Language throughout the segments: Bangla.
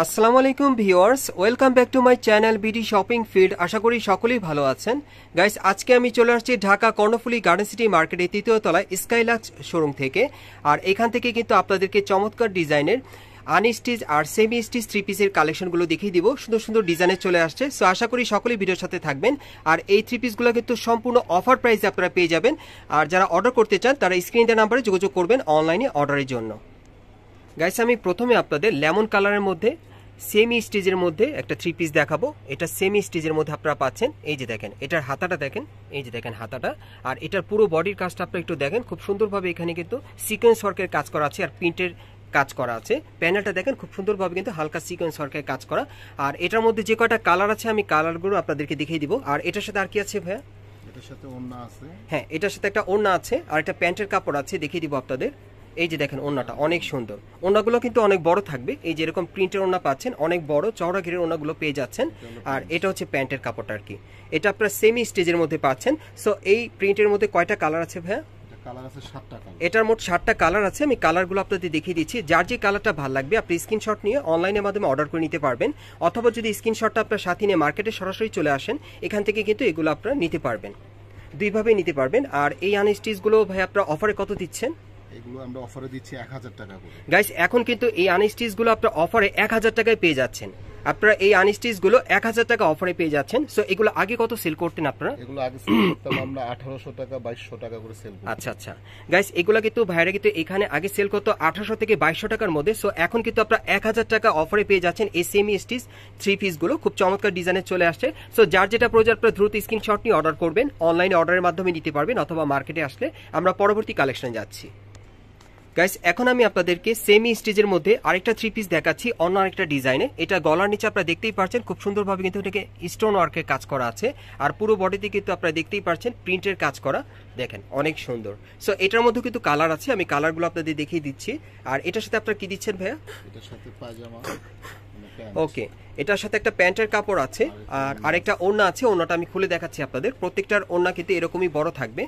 আসসালামু আলাইকুম viewers, welcome back to my channel BD shopping field. আশা করি সকলেই ভালো আছেন। গাইস, আজকে আমি চলে আসছি ঢাকা কর্ণফুলী গার্ডেন সিটি মার্কেটের তৃতীয় তলায় স্কাইলাক্স শোরুম থেকে। আর এখান থেকে কিন্তু আপনাদেরকে চমৎকার ডিজাইনের আনস্টিচ আর সেমি স্টিচ থ্রি পিসের কালেকশনগুলো দেখিয়ে দিব। সুন্দর সুন্দর ডিজাইনে চলে আসছে। সো আশা করি সকলেই ভিডিওর সাথে থাকবেন। আর এই থ্রি পিসগুলো কিন্তু সম্পূর্ণ অফার প্রাইসে আপনারা পেয়ে যাবেন। আর যারা অর্ডার করতে চান তারা স্ক্রিন দেওয়া নাম্বারে যোগাযোগ করবেন অনলাইনে অর্ডারের জন্য। গাইস, আমি প্রথমে আপনাদের লেমন কালারের মধ্যে সেমি স্টিচের মধ্যে একটা থ্রি পিস দেখাবো। এটা সেমি স্টিচের মধ্যে আপনারা পাচ্ছেন। এই যে দেখেন, এটার হাতাটা দেখেন, এই যে দেখেন হাতাটা। আর এটার পুরো বডির কাজটা আপনারা একটু দেখেন, খুব সুন্দরভাবে এখানে কিন্তু সিকোয়েন্স ওয়ার্কের কাজ করা আছে আর প্রিন্টের কাজ করা আছে। প্যানেলটা দেখেন, খুব সুন্দরভাবে কিন্তু হালকা সিকোয়েন্স ওয়ার্কের কাজ করা। আর এটার মধ্যে যে কয়টা কালার আছে আমি কালারগুলো আপনাদেরকে দেখিয়ে দিব। আর এটার সাথে আর কি আছে ভাইয়া? এটার সাথে ওড়না আছে। হ্যাঁ, এটার সাথে একটা ওড়না আছে আর একটা প্যান্টের কাপড় আছে, দেখিয়ে দিব আপনাদের। এই যে দেখেন, ওড়নাটা অনেক সুন্দর। ওড়নাগুলো কিন্তু অনেক বড় থাকবে। এই যে এরকম প্রিন্টের ওড়না পাচ্ছেন, অনেক বড় চওড়া ঘিরের ওড়নাগুলো পেয়ে যাচ্ছেন। আর এটা হচ্ছে প্যান্টের কাপড়টা আর কি। এটা আপনারা সেমি স্টিচের মধ্যে পাচ্ছেন। সো এই প্রিন্টের মধ্যে কয়টা কালার আছে ভাইয়া? কালার আছে 7টা কালার। এটার মোট 7টা কালার আছে। আমি কালারগুলো আপনাদের দেখিয়ে দিচ্ছি। যার যে কালারটা ভালো লাগবে আপনি স্ক্রিনশট নিয়ে অনলাইনের মাধ্যমে অর্ডার করে নিতে পারবেন। অথবা যদি স্ক্রিনশটটা আপনার সাথে নিয়ে মার্কেটে সরাসরি চলে আসেন, এখান থেকে কিন্তু এগুলো আপনারা নিতে পারবেন। দুইভাবেই নিতে পারবেন। আর এই আনস্টিচগুলো ভাই আপনারা অফারে কত দিচ্ছেন? এগুলো আমরা অফারে দিচ্ছি 1000 টাকা করে। গাইস, এখন কিন্তু এই আনস্টিচগুলো আপনারা অফারে 1000 টাকায় পেয়ে যাচ্ছেন। আপনারা এই আনস্টিচগুলো 1000 টাকা অফারে পেয়ে যাচ্ছেন। সো এগুলো আগে কত সেল করতেন আপনারা? এগুলো আগে সেল করতাম আমরা 1800 টাকা 2200 টাকা করে সেল করতাম। আচ্ছা আচ্ছা গাইস, এগুলো কিন্তু ভাইরা কিন্তু এখানে আগে সেল করতো 1800 থেকে 2200 টাকার মধ্যে। সো এখন কিন্তু আপনারা 1000 টাকা অফারে পেয়ে যাচ্ছেন এই সেমি স্টিচ থ্রি পিসগুলো। খুব চমৎকার ডিজাইনে চলে আসছে। সো যার যেটা প্রয়োজন আপনারা দ্রুত স্ক্রিনশট নিয়ে অর্ডার করবেন। অনলাইনে অর্ডারের মাধ্যমে নিতে পারবেন অথবা মার্কেটে আসলে আমরা পরবর্তী কালেকশনে যাচ্ছি। গাইস, এখন আমি আপনাদেরকে সেমি স্টিচের মধ্যে আরেকটা থ্রি পিস দেখাচ্ছি অন্য আরেকটা ডিজাইনে। এটা গলার নিচে আপনারা দেখতেই পাচ্ছেন, খুব সুন্দরভাবে কিন্তু এটাকে স্টোন ওয়ার্কের কাজ করা আছে। আর পুরো বডিতে কিন্তু আপনারা দেখতেই পাচ্ছেন প্রিন্টের কাজ করা, দেখেন অনেক সুন্দর। সো এটার মধ্যে কিন্তু কালার আছে, আমি কালারগুলো আপনাদের দেখিয়ে দিচ্ছি। আর এটার সাথে আপনারা কি দিচ্ছেন ভাইয়া? এটার সাথে পায়জামা, ওকে, এটার সাথে একটা প্যান্টের কাপড় আছে আর আরেকটা ওড়না আছে। ওড়নাটা আমি খুলে দেখাচ্ছি আপনাদের। প্রত্যেকটার ওড়না কিন্তু এরকমই বড় থাকবে।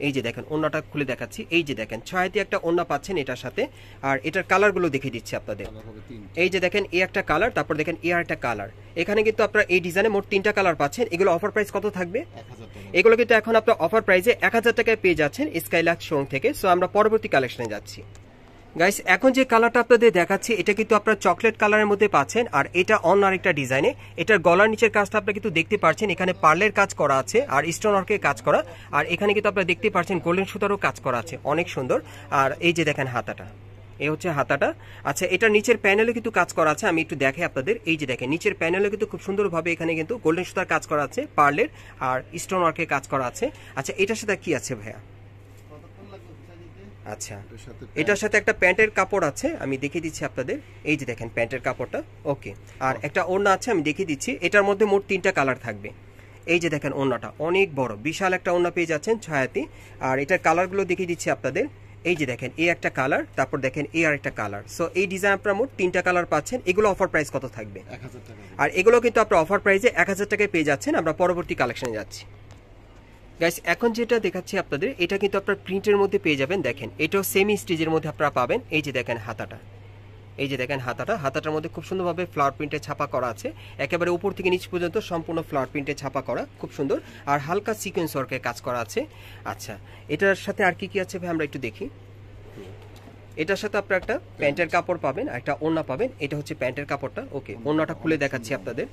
এই যে দেখেন, ওড়নাটা খুলে দেখাচ্ছি। এই যে দেখেন, 6 একটা ওড়না পাচ্ছেন এটার সাথে। আর এটার কালারগুলো দেখিয়ে দিচ্ছি আপনাদের। এই যে দেখেন, এই একটা কালার, তারপর দেখেন এই একটা কালার। এখানে কিন্তু আপনারা এই ডিজাইনে মোট 3টা কালার পাচ্ছেন। এগুলো অফার প্রাইস কত থাকবে? 1000 টাকা। এগুলো কিন্তু এখন আপনার অফার প্রাইসে 1000 টাকায় পেয়ে যাচ্ছেন স্কাইলাক্স শোরুম থেকে। সো আমরা পরবর্তী কালেকশনে যাচ্ছি। গাইস, এখন যে কালারটা আপনাদের দেখাচ্ছি এটা কিন্তু আপনারা চকলেট কালারের মধ্যে পাচ্ছেন। আর এটা অন্য আরেকটা ডিজাইনে। এটার গলার নিচের কাজটা আপনারা কিন্তু দেখতে পাচ্ছেন, এখানে পার্লের কাজ করা আছে আর স্টোন ওয়ার্কের কাজ করা। আর এখানে কিন্তু আপনারা দেখতে পাচ্ছেন গোল্ডেন সুতারও কাজ করা আছে, অনেক সুন্দর। আর এই যে দেখেন হাতাটা, এই হচ্ছে হাতাটা। আচ্ছা, এটা নিচের প্যানেলে কিন্তু কাজ করা আছে, আমি একটু দেখাই আপনাদের। এই যে দেখেন, নিচের প্যানেলে কিন্তু খুব সুন্দরভাবে এখানে কিন্তু গোল্ডেন সুতার কাজ করা আছে, পার্লের আর স্টোন ওয়ার্কের কাজ করা আছে। আচ্ছা, এটার সাথে কি আছে ভাইয়া? আচ্ছা, এটার সাথে একটা প্যান্টের কাপড় আছে, আমি দেখিয়ে দিচ্ছি আপনাদের। এই যে দেখেন প্যান্টের কাপড়টা, ওকে। আর একটা ওড়না আছে, আমি দেখিয়ে দিচ্ছি। এটার মধ্যে মোট 3টা কালার থাকবে। এই যে দেখেন, ওড়নাটা অনেক বড়, বিশাল একটা ওড়না পেয়ে যাচ্ছেন ছয়াতি। আর এটার কালারগুলো দেখিয়ে দিচ্ছি আপনাদের। এই যে দেখেন, এই একটা কালার, তারপর দেখেন এই আর একটা কালার। সো এই ডিজাইন আপনারা মোট 3টা কালার পাচ্ছেন। এগুলো অফার প্রাইস কত থাকবে? 1000 টাকা। আর এগুলো কিন্তু আপনারা অফার প্রাইসে 1000 টাকায় পেয়ে যাচ্ছেন। আমরা পরবর্তী কালেকশনে যাচ্ছি। গাইস, এখন যেটা দেখাচ্ছি আপনাদের, এটা কিন্তু আপনার প্রিন্টের মধ্যে পেয়ে যাবেন। দেখেন, এটাও সেমি স্টিচের মধ্যে আপনারা পাবেন। এই যে দেখেন হাতাটা, এই যে দেখেন হাতাটার মধ্যে খুব সুন্দরভাবে ফ্লাওয়ার প্রিন্টে ছাপা করা আছে। একেবারে উপর থেকে নিচ পর্যন্ত সম্পূর্ণ ফ্লাওয়ার প্রিন্টে ছাপা করা, খুব সুন্দর। আর হালকা সিকোয়েন্স ওয়ার্কের কাজ করা আছে। আচ্ছা, এটার সাথে আর কি কি আছে ভাই আমরা একটু দেখি। এটার সাথে আপনারা একটা প্যান্টের কাপড় পাবেন, একটা ওড়না পাবেন। এটা হচ্ছে প্যান্টের কাপড়টা, ওকে। ওড়নাটা খুলে দেখাচ্ছি আপনাদের।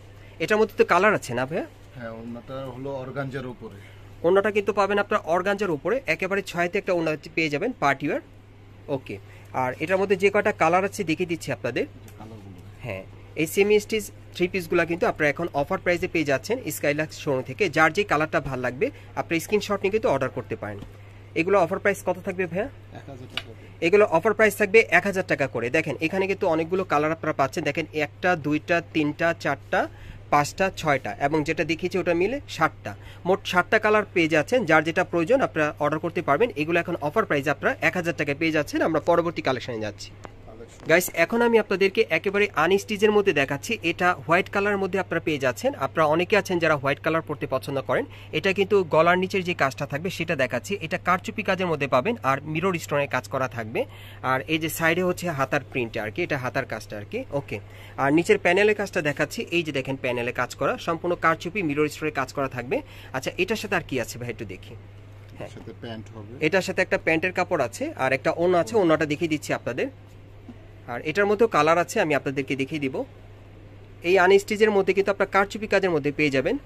এটার মধ্যে তো কালার আছে না ভাইয়া? হ্যাঁ, ওড়নাটা হলো অর্গানজার উপরে। ওড়নাটা কিন্তু পাবেন আপনার অর্গানজার উপরে, একেবারে 6তে একটা ওড়না পেয়ে যাবেন পার্টি ওয়্যার, ওকে। আর এটার মধ্যে যে কয়টা কালার আছে দেখিয়ে দিচ্ছি আপনাদের। হ্যাঁ, এই সেমি স্টিচ থ্রি পিসগুলো কিন্তু আপনারা এখন অফার প্রাইসে পেয়ে যাচ্ছেন স্কাইলাক্স শোরুম থেকে। যার যে কালারটা ভালো লাগবে আপনি স্ক্রিনশট নিয়ে কিন্তু অর্ডার করতে পারেন। এগুলো অফার প্রাইস কত থাকবে ভাইয়া? 1000 টাকা। এগুলো অফার প্রাইস থাকবে 1000 টাকা করে। দেখেন, এখানে কিন্তু অনেকগুলো কালার আপনারা পাচ্ছেন। দেখেন, 1টা 2টা 3টা 4টা 5টা 6টা এবং যেটা দেখিয়েছি ওটা মিলে 7টা, মোট 7টা কালার পেয়ে যাচ্ছেন। যার যেটা প্রয়োজন আপনারা অর্ডার করতে পারবেন। এগুলো এখন অফার প্রাইস আপনারা 1000 টাকায় পেয়ে যাচ্ছেন। আমরা পরবর্তী কালেকশনে যাচ্ছি। গাইস এখন আমি আপনাদেরকে একেবারে আনস্টিচের মধ্যে দেখাচ্ছি। এটা হোয়াইট কালারের মধ্যে আপনারা পেয়ে যাচ্ছেন। আপনারা অনেকে আছেন যারা হোয়াইট কালার পরতে পছন্দ করেন। এটা কিন্তু গলার নিচের যে কাজটা থাকবে সেটা দেখাচ্ছি। এটা কারচুপি কাজের মধ্যে পাবেন আর মিরর স্টোনের কাজ করা থাকবে। আর এই যে সাইডে হচ্ছে হাতার প্রিন্ট আর কি, এটা হাতার কাজটা আর কি। ওকে, আর নিচের প্যানেলের কাজটা দেখাচ্ছি। এই যে দেখেন প্যানেলে কাজ করা, সম্পূর্ণ কারচুপি মিরর স্টোনের কাজ করা থাকবে। আচ্ছা, এটার সাথে আর কি আছে ভাই একটু দেখি। হ্যাঁ, এটার সাথে একটা প্যান্টের কাপড় আছে আর একটা ওড়না আছে। ওড়নাটা দেখিয়ে দিচ্ছি আপনাদের। আর এটার মধ্যেও কালার আছে, আমি আপনাদেরকে দেখিয়ে দিব। এই আনস্টিচের মধ্যে কিন্তু আপনার কারচুপি কাজের মধ্যে পেয়ে যাবেন,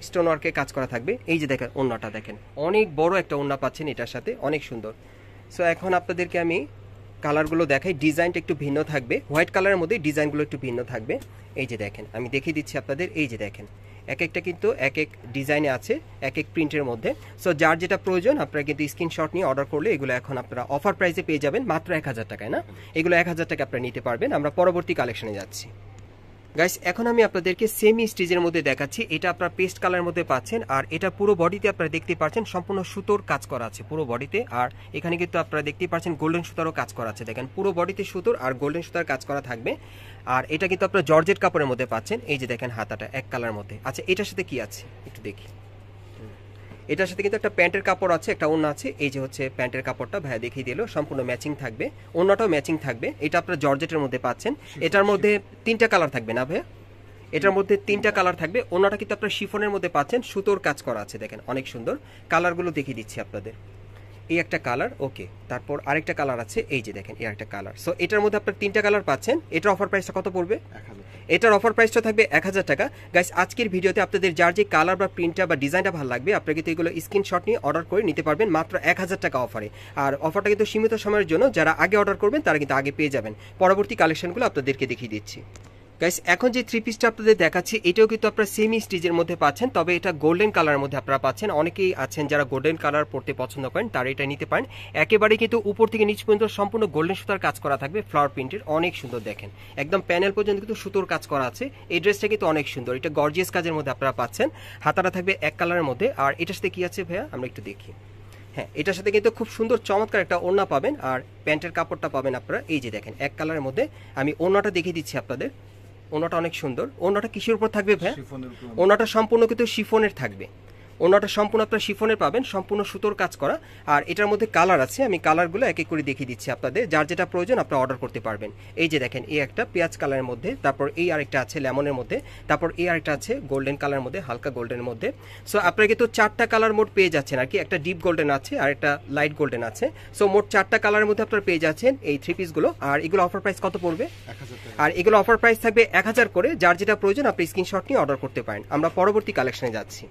স্টোন ওয়ার্কের কাজ করা থাকবে। এই যে দেখেন ওড়নাটা দেখেন, অনেক বড় একটা ওড়না পাচ্ছেন এটার সাথে, অনেক সুন্দর। সো এখন আপনাদেরকে আমি কালারগুলো দেখাই। ডিজাইনটা একটু ভিন্ন থাকবে, হোয়াইট কালারের মধ্যে ডিজাইনগুলো একটু ভিন্ন থাকবে। এই যে দেখেন, আমি দেখিয়ে দিচ্ছি আপনাদের। এই যে দেখেন, এক একটা কিন্তু এক এক ডিজাইনে আছে, এক এক প্রিন্টের মধ্যে। সো যার যেটা প্রয়োজন আপনারা কিন্তু স্ক্রিনশট নিয়ে অর্ডার করলে এগুলো এখন আপনারা অফার প্রাইসে পেয়ে যাবেন, মাত্র 1000 টাকায়। না, এগুলো 1000 টাকা আপনারা নিতে পারবেন। আমরা পরবর্তী কালেকশনে যাচ্ছি। গাইস এখন আমি আপনাদেরকে সেমি স্টিচের মধ্যে দেখাচ্ছি। এটা আপনারা পেস্ট কালারের মধ্যে পাচ্ছেন আর এটা পুরো বডিতে আপনারা দেখতে পাচ্ছেন সম্পূর্ণ সুতোর কাজ করা আছে পুরো বডিতে। আর এখানে কিন্তু আপনারা দেখতে পাচ্ছেন গোল্ডেন সুতারও কাজ করা আছে। দেখেন পুরো বডিতে সুতোর আর গোল্ডেন সুতার কাজ করা থাকবে। আর এটা কিন্তু আপনারা জর্জেট কাপড়ের মধ্যে পাচ্ছেন। এই যে দেখেন হাতাটা এক কালারের মধ্যে। আচ্ছা, এটার সাথে কি আছে একটু দেখি। এটার সাথে কিন্তু একটা প্যান্টের কাপড় আছে, একটা ওড়না আছে। এই যে হচ্ছে প্যান্টের কাপড়টা ভাইয়া দেখিয়ে দিল, সম্পূর্ণ ম্যাচিং থাকবে। ওড়নাটাও ম্যাচিং থাকবে। এটা আপনারা জর্জেটের মধ্যে পাচ্ছেন। এটার মধ্যে 3টা কালার থাকবে না ভাইয়া, এটার মধ্যে 3টা কালার থাকবে। ওনাটা কিন্তু আপনারা শিফনের মধ্যে পাচ্ছেন, সুতোর কাজ করা আছে। দেখেন অনেক সুন্দর। কালারগুলো দেখিয়ে দিচ্ছি আপনাদের। এই একটা কালার, ওকে, তারপর আরেকটা কালার আছে। এই যে দেখেন এই একটা কালার। সো এটার মধ্যে আপনারা 3টা কালার পাচ্ছেন। এটার অফার প্রাইসটা কত পড়বে? 1000। এটার অফার প্রাইসটা থাকবে 1000 টাকা। গাইস আজকের ভিডিওতে আপনাদের যার যে কালার বা প্রিন্টটা বা ডিজাইনটা ভালো লাগবে আপনারা কিন্তু এগুলো স্ক্রিনশট নিয়ে অর্ডার করে নিতে পারবেন মাত্র 1000 টাকা অফারে। আর অফারটা কিন্তু সীমিত সময়ের জন্য, যারা আগে অর্ডার করবেন তারা কিন্তু আগে পেয়ে যাবেন। পরবর্তী কালেকশনগুলো আপনাদেরকে দেখিয়ে দিচ্ছি। গাইস এখন যে 3 পিসটা আপনাদের দেখাচ্ছি এটাও কিন্তু আপনারা সেমি স্টিচের মধ্যে পাচ্ছেন, তবে এটা গোল্ডেন কালারের মধ্যে আপনারা পাচ্ছেন। অনেকেই আছেন যারা গোল্ডেন কালার পরতে পছন্দ করেন, তারা এটা নিতে পারেন। একেবারে কিন্তু উপর থেকে নিচ পর্যন্ত সম্পূর্ণ গোল্ডেন সুতার কাজ করা থাকবে, ফ্লাওয়ার প্রিন্টের, অনেক সুন্দর। দেখেন একদম প্যানেল পর্যন্ত কিন্তু সুতোর কাজ করা আছে। এই ড্রেসটা কিন্তু অনেক সুন্দর, এটা গর্জিয়াস কাজের মধ্যে আপনারা পাচ্ছেন। হাতাটা থাকবে এক কালারের মধ্যে। আর এটার সাথে কি আছে ভাইয়া আমরা একটু দেখি। হ্যাঁ, এটার সাথে কিন্তু খুব সুন্দর চমৎকার একটা ওড়না পাবেন আর প্যান্টের কাপড়টা পাবেন আপনারা। এই যে দেখেন এক কালারের মধ্যে। আমি ওড়নাটা দেখিয়ে দিচ্ছি আপনাদের। ওনাটা অনেক সুন্দর। ওনাটা কিসের উপর থাকবে ভাই? ওনাটা সম্পূর্ণ কিন্তু শিফনের থাকবে। ওনাটা সম্পূর্ণ আপনারা শিফনের পাবেন, সম্পূর্ণ সুতোর কাজ করা। আর এটার মধ্যে কালার আছে, আমি কালারগুলো এক এক করে দেখিয়ে দিচ্ছি আপনাদের। যার যেটা প্রয়োজন আপনারা অর্ডার করতে পারবেন। এই যে দেখেন এই একটা পেঁয়াজ কালারের মধ্যে, তারপর এই আরেকটা আছে লেমনের মধ্যে, তারপর এই আরেকটা আছে গোল্ডেন কালারের মধ্যে, হালকা গোল্ডেনের মধ্যে। সো আপনারা কিন্তু 4টা কালার মোট পেয়ে যাচ্ছেন আর কি। একটা ডিপ গোল্ডেন আছে আর একটা লাইট গোল্ডেন আছে। সো মোট 4টা কালারের মধ্যে আপনারা পেয়ে যাচ্ছেন এই 3 পিসগুলো। আর এগুলো অফার প্রাইস কত পড়বে? 1000 টাকা। আর এগুলো অফার প্রাইস থাকবে 1000 করে। যার যেটা প্রয়োজন আপনি স্ক্রিনশট নিয়ে অর্ডার করতে পারেন। আমরা পরবর্তী কালেকশনে যাচ্ছি।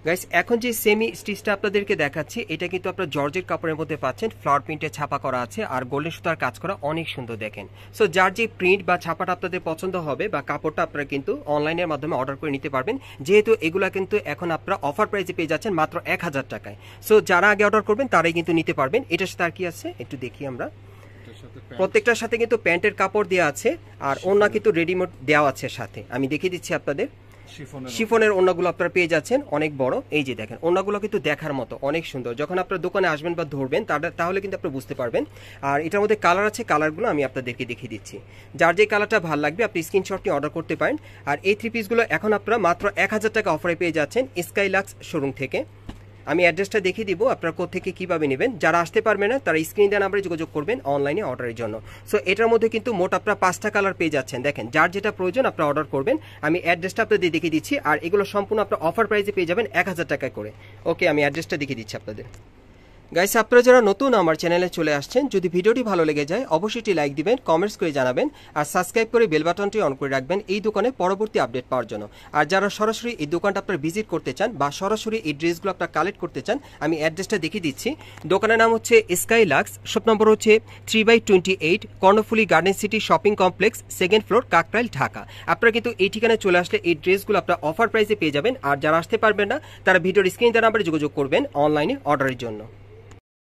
গাইস এখন যে সেমি স্টিচটা আপনাদেরকে দেখাচ্ছি এটা কিন্তু আপনারা জর্জেট কাপড়ের মধ্যে পাচ্ছেন, ফ্লাওয়ার প্রিন্টে ছাপা করা আছে আর গোল্ডেন সুতার কাজ করা, অনেক সুন্দর। দেখেন সো যার যে প্রিন্ট বা ছাপাটা আপনাদের পছন্দ হবে বা কাপড়টা আপনারা কিন্তু অনলাইনের মাধ্যমে অর্ডার করে নিতে পারবেন, যেহেতু এগুলা কিন্তু এখন আপনারা অফার প্রাইসে পেয়ে যাচ্ছেন মাত্র 1000 টাকায়। সো যারা আগে অর্ডার করবেন তারাই কিন্তু নিতে পারবেন। এটার সাথে আর কি আছে একটু দেখি আমরা। প্রত্যেকটার সাথে কিন্তু প্যান্টের কাপড় দেওয়া আছে আর ওড়না কিন্তু রেডিমেড দেওয়া আছে সাথে। আমি দেখিয়ে দিচ্ছি আপনাদের। শিফনের ওড়নাগুলো আপনারা পেয়ে যাচ্ছেন অনেক বড়। এই যে দেখেন ওড়নাগুলো কিন্তু দেখার মতো অনেক সুন্দর। যখন আপনারা দোকানে আসবেন বা ধরবেন তাহলে কিন্তু আপনারা বুঝতে পারবেন। আর এটার মধ্যে কালার আছে, কালারগুলো আমি আপনাদেরকে দেখিয়ে দিচ্ছি। যার যে কালারটা ভালো লাগবে আপনি স্ক্রিনশট নিয়ে অর্ডার করতে পারেন। আর এই 3 পিসগুলো এখন আপনারা মাত্র 1000 টাকা অফারে পেয়ে যাচ্ছেন স্কাইলাক্স শোরুম থেকে। আমি অ্যাড্রেসটা দেখিয়ে দিব আপনারা কোথেকে কিভাবে নেবেন। যারা আসতে পারবেন না তারা স্ক্রিন দেওয়া নাম্বারে যোগাযোগ করবেন অনলাইনে অর্ডারের জন্য। সো এটার মধ্যে কিন্তু মোট আপনারা 5টা কালার পেয়ে যাচ্ছেন। দেখেন যার যেটা প্রয়োজন আপনারা অর্ডার করবেন। আমি অ্যাড্রেসটা আপনাদের দেখিয়ে দিচ্ছি। আর এগুলো সম্পূর্ণ আপনার অফার প্রাইসে পেয়ে যাবেন 1000 টাকা করে। ওকে, আমি অ্যাড্রেসটা দেখিয়ে দিচ্ছি আপনাদের। গাইস আপনারা যারা নতুন আমার চ্যানেলে চলে আসছেন, যদি ভিডিওটি ভালো লেগে যায় অবশ্যই লাইক দিবেন, কমেন্টস করে জানাবেন আর সাবস্ক্রাইব করে বেল বাটনটি অন করে রাখবেন এই দোকানে পরবর্তী আপডেট পাওয়ার জন্য। আর যারা সরাসরি এই দোকানটা আপনারা ভিজিট করতে চান বা সরাসরি এই ড্রেসগুলো আপনারা কালেক্ট করতে চান, আমি অ্যাড্রেসটা দেখিয়ে দিচ্ছি। দোকানের নাম হচ্ছে স্কাইলাক্স, শপ নম্বর হচ্ছে 3/28, Karnaphuli garden city shopping complex, 2nd floor, Kakrail, Dhaka. আপনারা কিন্তু এই ঠিকানায় চলে আসলে এই ড্রেসগুলো আপনারা অফার প্রাইসে পেয়ে যাবেন। আর যারা আসতে পারবেন না তারা ভিডিওর স্ক্রিন দেওয়া নাম্বারে যোগাযোগ করবেন অনলাইনে অর্ডারের জন্য।